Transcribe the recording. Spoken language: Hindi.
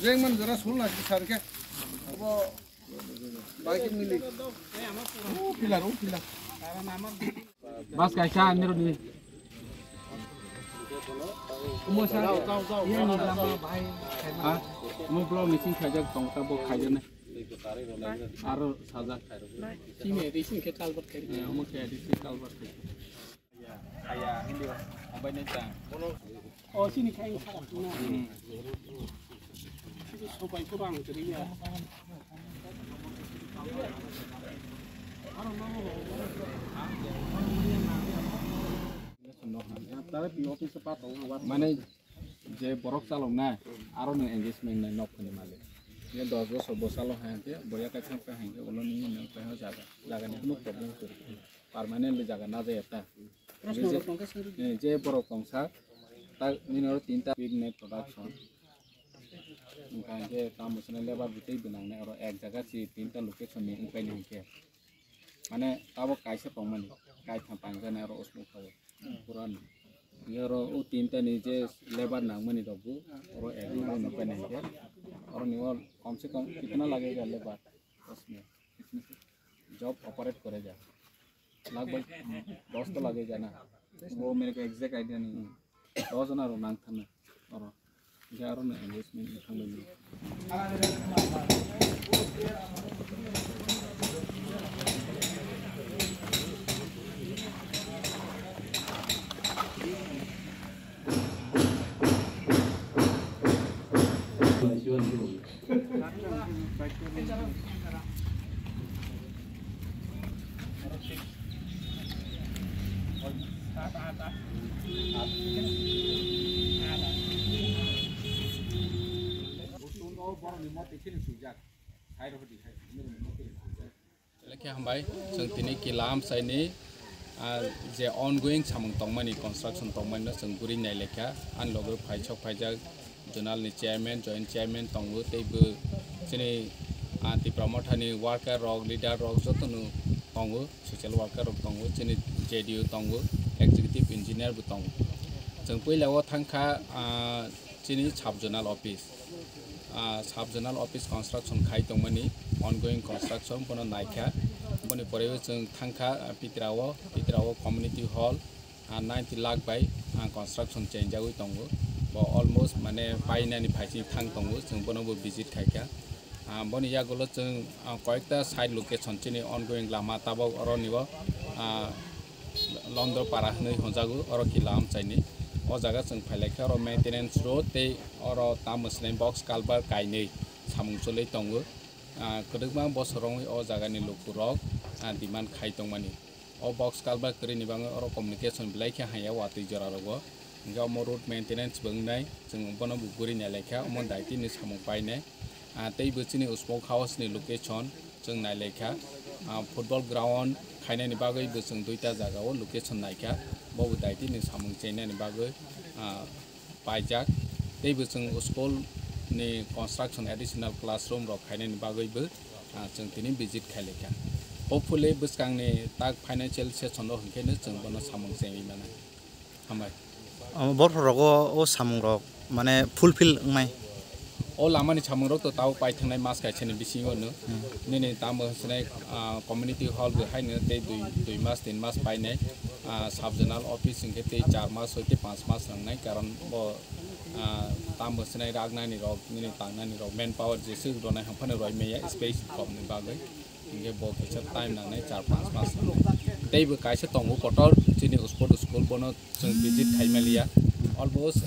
Jeng man jara sul lagi sar ke. Abo baik milik. Pilar. Bas kaisa मेरो नि म सारा यहाँ नि लम्बा भाइ आ म ब्लग मिटिङ खाइजा तंगता बो खाइजा ने आरो साजा सिने रिसिन के कालबत खाइ म के रिसिन कालबत खाइ खाया हिन्दी अबाय ने ता ओ सिनि खाइ सारा ना सिनि सबाय को बां जरि या माने जे बरफ चालौ ना आरो न एंगेजमेंट ना नक खनि माले ये 10 बছর বসালো हांते बया काछन पे हांते ओलो नि न पे हो जागा नि नो प्रॉब्लम कर परमानेंटली जागा ना जायता जे बरफ कंसा ता निनो तीनटा बिग नेट प्रोडक्शन उनका जे काम बसने लेबर बुतै बनाने और एक जगह से तीनटा लोकेशन नि उनका नि के माने ताबो काइसे पमन काइ था पांगने और उसमो खाव पुरान यारो ओ तीनटा नीचे लेबर नांगमनि दबु और एक न पने के और निवल कम से कम कितना लगेगा लेबर उसमें जॉब ऑपरेट करेगा लगभग 10 तो लगेगा ना वो मेरे को एग्जैक्ट आइडिया नहीं है 10 जना रो नांग था और यारो न इन्वेस्टमेंट खामनि Hambai जों दिनै किलाम साइनि जे ऑनगोइंग सामंग तंगमानि कंस्ट्रक्शन तंगमानि जों गुरि नाय लेखा आन लोगो फाइछक फाइजा जोनाल नि चेयरमैन जॉइंट चेयरमैन तंगो तेबो जोंनि आंति प्रमोटारनि वर्कार रक लीडर रक जतनु तंगो सोशल वर्कर रक तंगो जोंनि जेडीओ तंगो एक्जिक्यूटिव इंजीनियर बो तंगो जों पहिलाव थांखा जोंनि साब जोनाल ऑफिस कंस्ट्रक्शन खाइ तंगमानि ऑनगोइंग कंस्ट्रक्शन बनो नायखा बनि परेबो जों थांखा पित्राव community hall 90 lakh by construction change जागै तंगो बो अलमोस्ट माने पाइनानि फाइसि थांग तंगो जों बनबो विजिट खायखा बनि यागोलो जों कयेकटा साइड लोकेशन चिनि ऑनगोइंग लामा ताबो अरनिबो लंदर पारा हनै हजागो अर किलाम चाइनि ओ जागा जों फाइलायखा अर मेंटेनेंस रोड ते अर तामसनै बक्स कालबार गायनै सामुंसलै तंगो कदगमा बसरं ओ जागानि लोकुरक डिमांड खाइ तंगमानि ओ बक्स कालबार करिनि बाङो अर कम्युनिकेशन बिलायखा हाया वाति जरारगो गाम रोड मेंटेनेंस बंगनाय जों बनो बुगुरि नायलेखा अमन दायतिनि सामुं पाइने तै बोचिनि स्मोक हाउस नि लोकेशन जों नायलेखा फुटबल ग्राउंड खायनायनि बागै बोसों दुइटा जागाव लोकेशन नायखा बबो दायतिनि सामुं चेनायनि बागै पाइजाक तै बोसों स्कुल नि कंस्ट्रक्शन एडिशनल क्लासरूम रक खायनायनि बागैबो जों दिनै विजिट खायलेखा होपफुली बोसकांनि ताक फाइनेंशियल सेसन हंखेनो जों बनो सामुं चेङै माने हामबाय बरफरगो ओ सामुं रक माने फुलफिल माय ओ लामानि सामुंरक तो ताव पाइ थांनाय मास गायसेनि बिसिङनो नेने तामो हसनाय कम्युनिटी हॉल गो हायनो ते 2 मास 3 मास पाइनाय सब जोनाल ऑफिस इंगे ते 4 मास होते 5 मास रंनाय कारण बो ताम हसनाय रागनानि रक नेने तांनानि रक मैन पावर जेसु दनाय हमफानो रय मेया स्पेस कमनि बागै इंगे बो केसा टाइम नांनाय 4-5 मास तेबो कायसे तंगो पटल चिनि स्पोर्ट स्कूल बनो जों विजिट खाइमालिया अलमोस्ट